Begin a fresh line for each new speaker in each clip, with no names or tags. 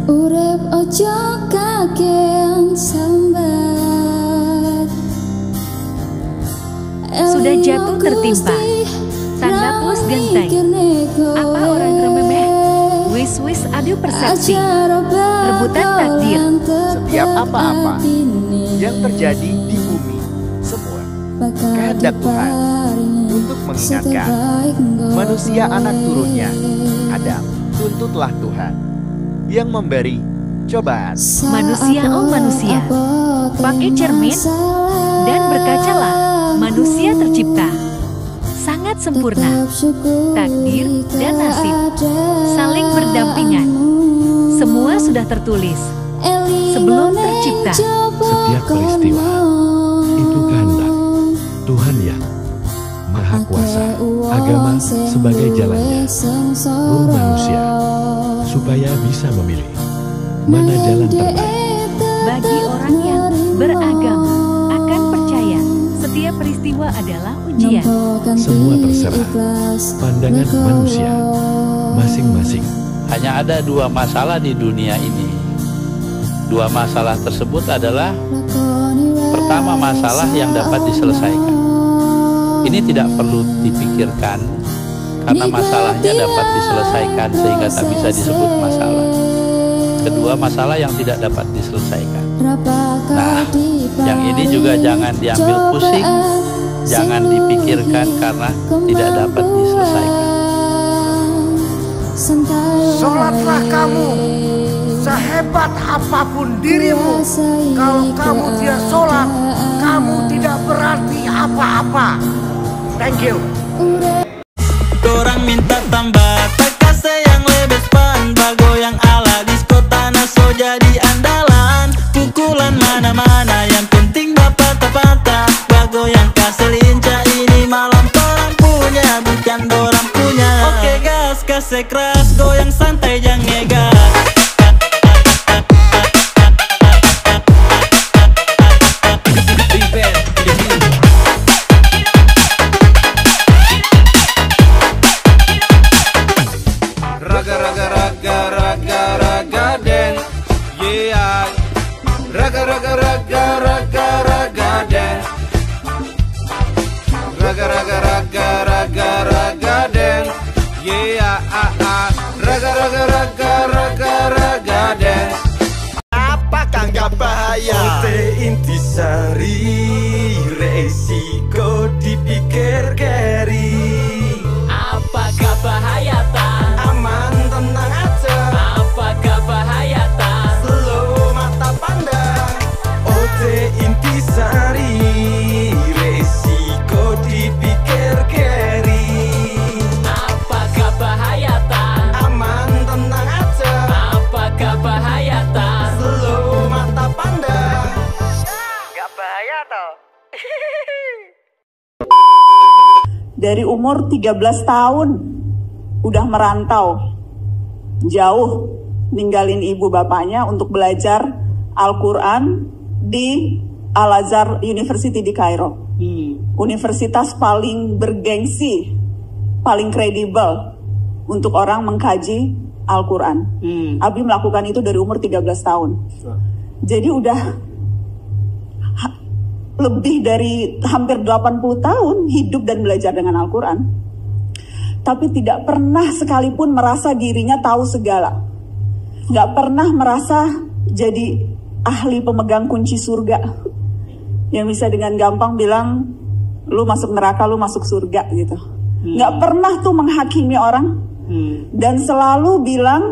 Urip ojo kakean sambat.
Sudah jatuh tertimpa, tanda plus genteng. Apa orang rememeh? Wis adu persepsi, rebutan takdir.
Setiap apa-apa yang terjadi di bumi, semua kehendak Tuhan untuk mengingatkan manusia anak turunnya, Adam. Tuntutlah Tuhan yang memberi cobaan.
Manusia, oh manusia, pakai cermin dan berkacalah. Manusia tercipta sangat sempurna. Takdir dan nasib saling berdampingan. Semua sudah tertulis sebelum tercipta.
Setiap peristiwa itu kehendak Tuhan yang Maha Kuasa. Agama sebagai jalannya, ruh manusia supaya bisa memilih mana jalan terbaik.
Bagi orang yang beragama akan percaya setiap peristiwa adalah ujian.
Semua terserah pandangan manusia masing-masing.
Hanya ada dua masalah di dunia ini. Dua masalah tersebut adalah pertama, masalah yang dapat diselesaikan. Ini tidak perlu dipikirkan karena masalahnya dapat diselesaikan sehingga tak bisa disebut masalah. Kedua, masalah yang tidak dapat diselesaikan. Nah, yang ini juga jangan diambil pusing, jangan dipikirkan karena tidak dapat diselesaikan.
Sholatlah kamu, sehebat apapun dirimu. Kalau kamu tidak sholat, kamu tidak berarti apa-apa. Thank you.
Orang minta tambah takase yang lebih span, bago yang ala disco tanah so jadi andalan. Pukulan mana-mana yang penting dapat patah. Bago yang kasih linca ini malam orang punya, bukan orang punya. Oke gas kasih keras, goyang santai jangan ngegas.
Apakah nggak bahaya?
Intisari, resiko dipikir keri.
Apakah bahaya tak?
Aman tenang aja.
Apakah bahaya tak?
Slow mata pandang. Intisari, resiko dipikir keri.
Apakah bahaya tak?
Aman tenang aja.
Apakah bahaya tak?
Slow mata pandang.
Nggak bahaya toh?
Dari umur 13 tahun udah merantau jauh, ninggalin ibu bapaknya untuk belajar Al-Quran di Al-Azhar University di Kairo. Universitas paling bergengsi, paling kredibel untuk orang mengkaji Al-Quran. Abi melakukan itu dari umur 13 tahun. Jadi udah lebih dari hampir 80 tahun hidup dan belajar dengan Al-Quran. Tapi tidak pernah sekalipun merasa dirinya tahu segala. Gak pernah merasa jadi ahli pemegang kunci surga. Yang bisa dengan gampang bilang, lu masuk neraka, lu masuk surga gitu. Gak pernah tuh menghakimi orang. Dan selalu bilang,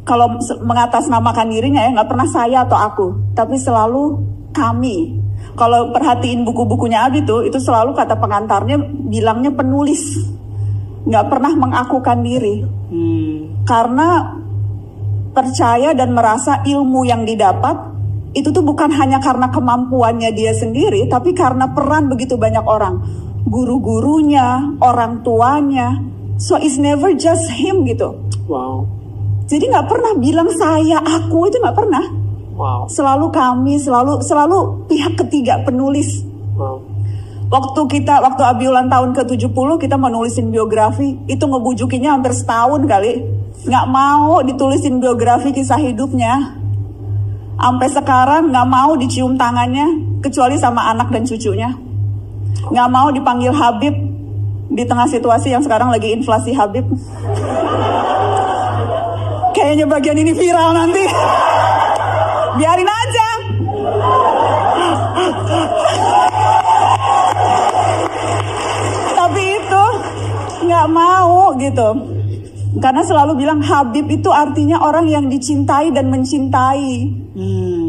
kalau mengatasnamakan dirinya ya, gak pernah saya atau aku. Tapi selalu kami. Kalau perhatiin buku-bukunya Abi tuh, itu selalu kata pengantarnya bilangnya penulis, nggak pernah mengakukan diri, karena percaya dan merasa ilmu yang didapat itu tuh bukan hanya karena kemampuannya dia sendiri, tapi karena peran begitu banyak orang, guru-gurunya, orang tuanya, so it's never just him gitu.
Wow.
Jadi nggak pernah bilang saya, aku, itu nggak pernah.
Wow.
Selalu kami, selalu pihak ketiga penulis.
Wow.
Waktu Abi ulang tahun ke-70, kita menulisin biografi, itu ngebujukinnya hampir setahun kali. nggak mau ditulisin biografi kisah hidupnya. Sampai sekarang nggak mau dicium tangannya, kecuali sama anak dan cucunya. Nggak mau dipanggil Habib di tengah situasi yang sekarang lagi inflasi Habib. Kayaknya bagian ini viral nanti. Biarin aja. Tapi itu nggak mau gitu. Karena selalu bilang Habib itu artinya orang yang dicintai dan mencintai.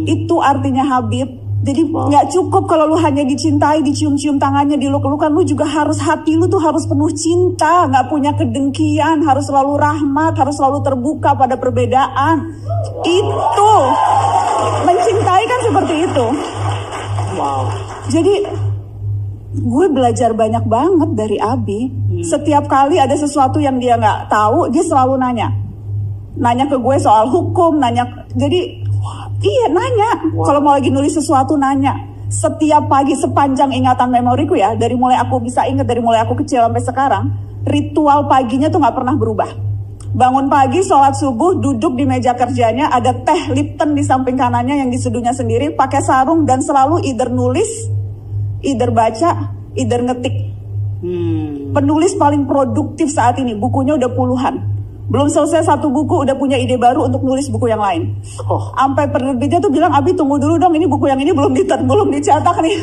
Itu artinya Habib. Jadi nggak cukup kalau lu hanya dicintai, dicium-cium tangannya, diluk-lukan. Lu juga harus, hati lu tuh harus penuh cinta, nggak punya kedengkian, harus selalu rahmat, harus selalu terbuka pada perbedaan. Itu mencintai kan seperti itu.
Wow.
Jadi gue belajar banyak banget dari Abi. Setiap kali ada sesuatu yang dia nggak tahu, dia selalu nanya ke gue soal hukum, jadi iya nanya. Kalau mau lagi nulis sesuatu nanya. Setiap pagi sepanjang ingatan memoriku ya, dari mulai aku bisa ingat, dari mulai aku kecil sampai sekarang, ritual paginya tuh nggak pernah berubah. Bangun pagi, sholat subuh, duduk di meja kerjanya, ada teh Lipton di samping kanannya yang diseduhnya sendiri, pakai sarung dan selalu either nulis, either baca, either ngetik. Penulis paling produktif saat ini, bukunya udah puluhan. Belum selesai satu buku udah punya ide baru untuk nulis buku yang lain. Sampai penerbitnya tuh bilang, Abi tunggu dulu dong, ini buku yang ini belum dicetak nih.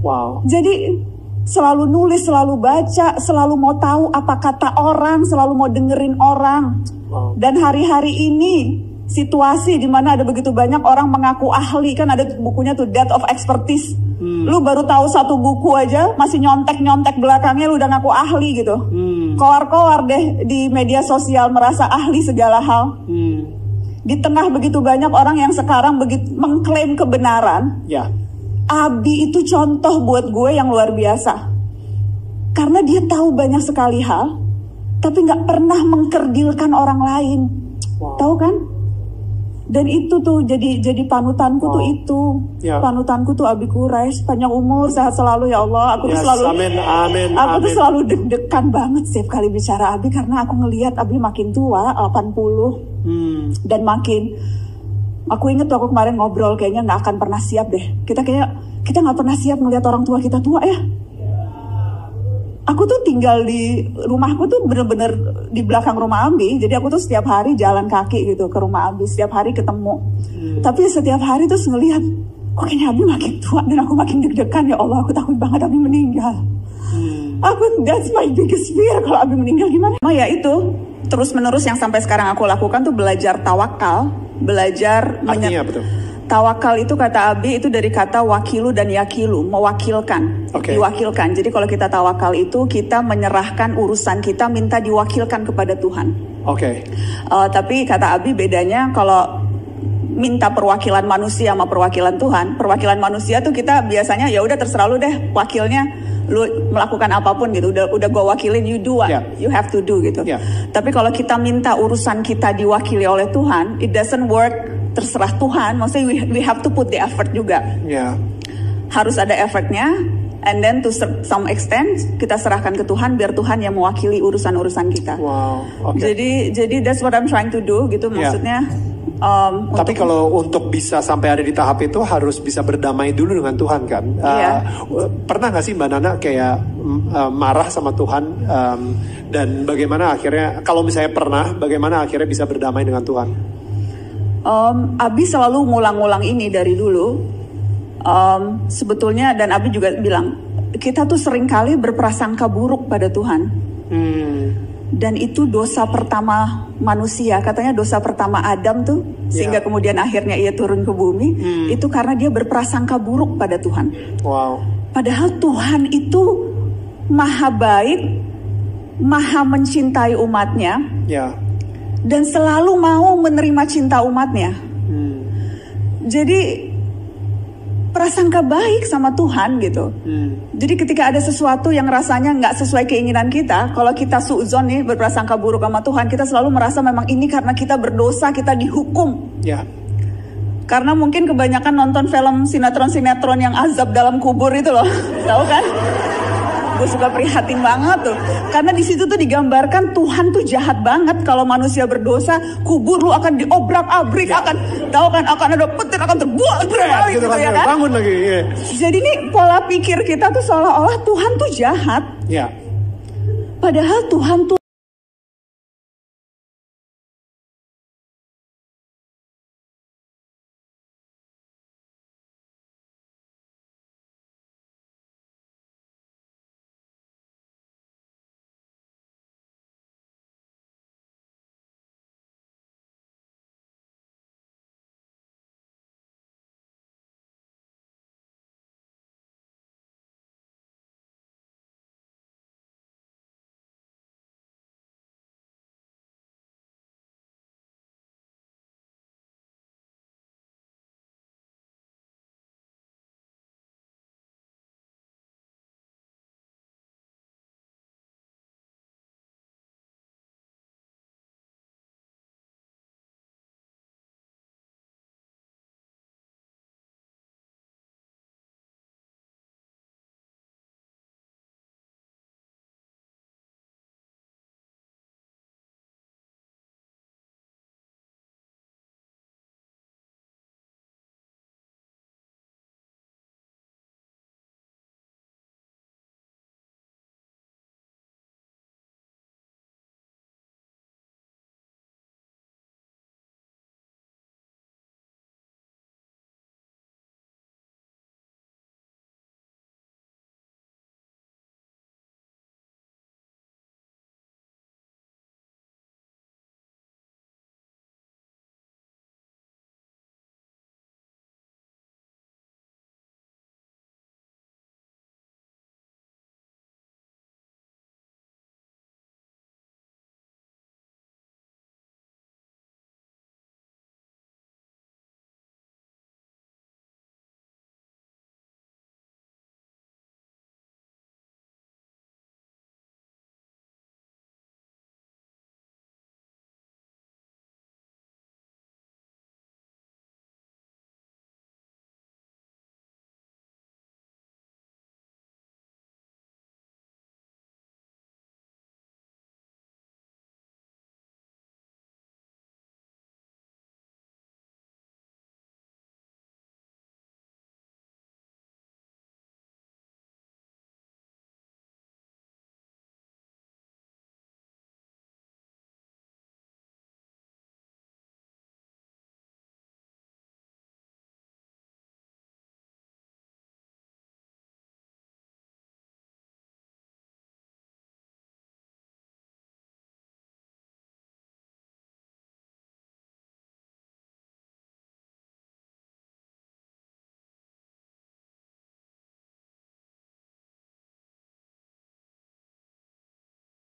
Wow.
Jadi selalu nulis, selalu baca, selalu mau tahu apa kata orang, selalu mau dengerin orang. Dan hari-hari ini situasi di mana ada begitu banyak orang mengaku ahli, kan ada bukunya tuh Death of Expertise. Lu baru tahu satu buku aja masih nyontek belakangnya lu udah ngaku ahli gitu. Koar-koar deh di media sosial merasa ahli segala hal. Di tengah begitu banyak orang yang sekarang mengklaim kebenaran. Abi itu contoh buat gue yang luar biasa. Karena dia tahu banyak sekali hal, tapi nggak pernah mengkerdilkan orang lain. Tahu kan? Dan itu tuh jadi panutanku tuh itu. Panutanku tuh Abi Quraisy, panjang umur, sehat selalu ya Allah. Aku tuh selalu aku tuh selalu deg-degan banget setiap kali bicara Abi, karena aku ngelihat Abi makin tua, 80. Dan makin, aku inget tuh aku kemarin ngobrol, kayaknya nggak akan pernah siap deh. Kita nggak pernah siap ngelihat orang tua kita tua ya. Aku tuh tinggal di rumahku tuh bener-bener di belakang rumah Abi. Jadi aku tuh setiap hari jalan kaki gitu ke rumah Abi, setiap hari ketemu. Tapi setiap hari terus ngelihat, kok kayaknya Abi makin tua dan aku makin deg-degan ya Allah. Aku takut banget Abi meninggal. That's my biggest fear kalau Abi meninggal gimana? Ya itu terus-menerus yang sampai sekarang aku lakukan tuh belajar tawakal, belajar.
Artinya apa tuh?
Tawakal itu kata Abi itu dari kata wakilu dan yakilu, mewakilkan, diwakilkan. Jadi kalau kita tawakal itu kita menyerahkan urusan kita, minta diwakilkan kepada Tuhan. Tapi kata Abi bedanya kalau minta perwakilan manusia sama perwakilan Tuhan. Perwakilan manusia tuh kita biasanya ya udah terserah lu deh, wakilnya lu melakukan apapun gitu. Udah gua wakilin, you do what you have to do gitu. Tapi kalau kita minta urusan kita diwakili oleh Tuhan, it doesn't work. Terserah Tuhan, maksudnya we have to put the effort juga. Harus ada effortnya, and then to some extent kita serahkan ke Tuhan biar Tuhan yang mewakili urusan-urusan kita. Jadi that's what I'm trying to do gitu maksudnya.
Tapi kalau untuk bisa sampai ada di tahap itu harus bisa berdamai dulu dengan Tuhan kan. Pernah gak sih Mbak Nana kayak marah sama Tuhan dan bagaimana akhirnya, kalau misalnya pernah, bagaimana akhirnya bisa berdamai dengan Tuhan?
Abi selalu ngulang-ngulang ini dari dulu. Sebetulnya, dan Abi juga bilang, kita tuh seringkali berprasangka buruk pada Tuhan. Dan itu dosa pertama manusia. Katanya dosa pertama Adam tuh, sehingga kemudian akhirnya ia turun ke bumi. Itu karena dia berprasangka buruk pada Tuhan. Padahal Tuhan itu maha baik, maha mencintai umatnya. Dan selalu mau menerima cinta umatnya. Jadi prasangka baik sama Tuhan gitu. Jadi ketika ada sesuatu yang rasanya nggak sesuai keinginan kita, kalau kita suudzon nih berprasangka buruk sama Tuhan, kita selalu merasa memang ini karena kita berdosa, kita dihukum. Karena mungkin kebanyakan nonton film sinetron yang azab dalam kubur itu loh, tahu kan? gue suka prihatin banget tuh. Karena di situ tuh digambarkan Tuhan tuh jahat banget. Kalau manusia berdosa, kubur lu akan diobrak-abrik, akan ada petir, akan terbuat gitu ya kan.
Bangun lagi. Yeah.
Jadi ini pola pikir kita tuh seolah-olah Tuhan tuh jahat.
Yeah.
Padahal Tuhan tuh